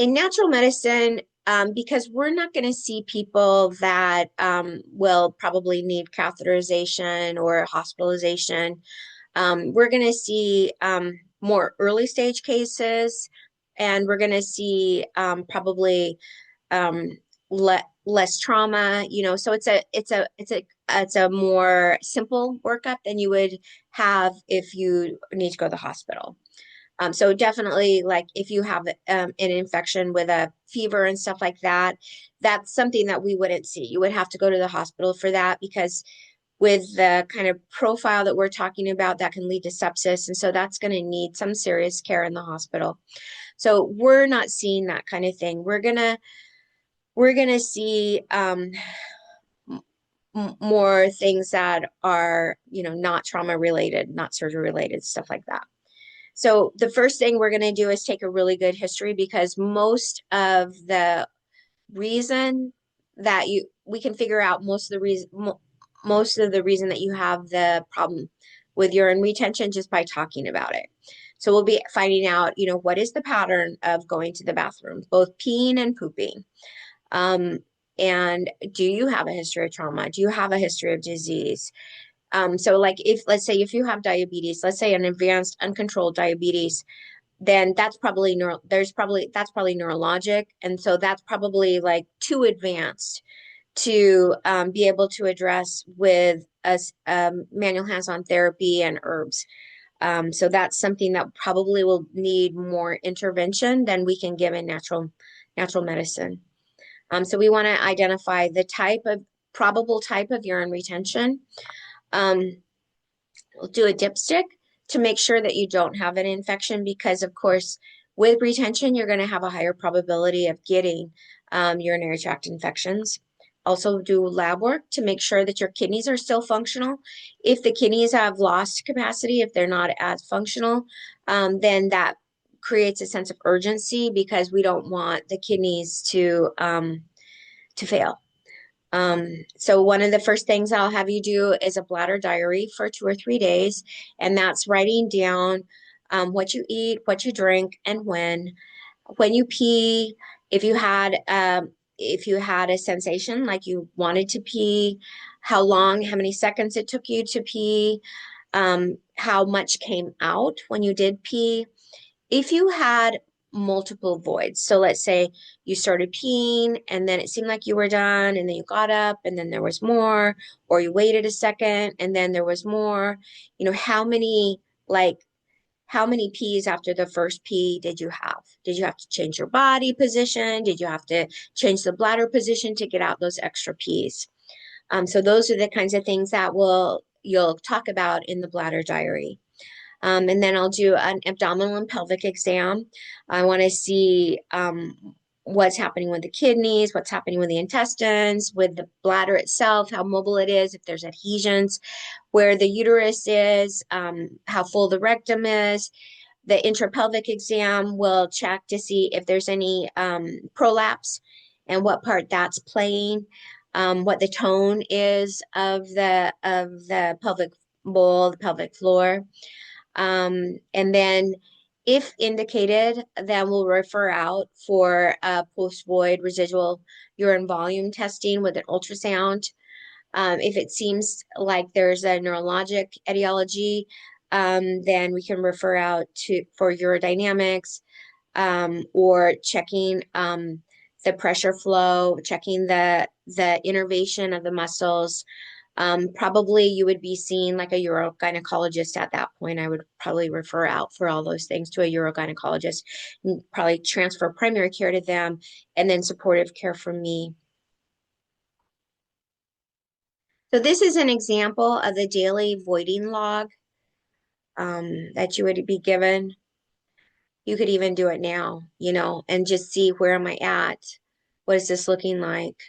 In natural medicine, because we're not going to see people that will probably need catheterization or hospitalization, we're going to see more early stage cases, and we're going to see probably um, less trauma. So it's a more simple workup than you would have if you need to go to the hospital. So definitely, like if you have an infection with a fever and stuff like that, that's something that we wouldn't see. You would have to go to the hospital for that because with the kind of profile that we're talking about, that can lead to sepsis. And so that's going to need some serious care in the hospital. So we're not seeing that kind of thing. We're gonna see more things that are, not trauma related, not surgery related, stuff like that. So the first thing we're going to do is take a really good history, because most of the reason that we can figure out most of the reason that you have the problem with urine retention just by talking about it. So we'll be finding out, what is the pattern of going to the bathroom, both peeing and pooping. Um, and do you have a history of trauma? Do you have a history of disease? So like if let's say if you have diabetes, let's say an advanced uncontrolled diabetes, then that's probably neurologic. And so that's probably like too advanced to be able to address with manual hands-on therapy and herbs. So that's something that probably will need more intervention than we can give in natural medicine. So we want to identify the probable type of urine retention. Um, we'll do a dipstick to make sure that you don't have an infection, because of course, with retention, you're going to have a higher probability of getting urinary tract infections. Also do lab work to make sure that your kidneys are still functional. If the kidneys have lost capacity, if they're not as functional, then that creates a sense of urgency, because we don't want the kidneys to fail. So one of the first things I'll have you do is a bladder diary for 2 or 3 days, and that's writing down what you eat, what you drink, and when you pee, if you had a sensation like you wanted to pee, how long, how many seconds it took you to pee, how much came out when you did pee. If you had multiple voids, so let's say you started peeing and then it seemed like you were done, and then you got up and then there was more, or you waited a second and then there was more, like how many pees after the first pee did you have? Did you have to change your body position? Did you have to change the bladder position to get out those extra pees? So those are the kinds of things that you'll talk about in the bladder diary. And then I'll do an abdominal and pelvic exam. I want to see what's happening with the kidneys, what's happening with the intestines, with the bladder itself, how mobile it is, if there's adhesions, where the uterus is, how full the rectum is. The intrapelvic exam will check to see if there's any prolapse and what part that's playing, what the tone is of the pelvic bowl, the pelvic floor. And then if indicated, then we'll refer out for post-void residual urine volume testing with an ultrasound. If it seems like there's a neurologic etiology, then we can refer out for urodynamics, or checking the pressure flow, checking the innervation of the muscles. Probably you would be seeing like a urogynecologist at that point. I would probably refer out for all those things to a urogynecologist, and probably transfer primary care to them, and then supportive care from me. So this is an example of the daily voiding log that you would be given. You could even do it now, and just see, where am I at? What is this looking like?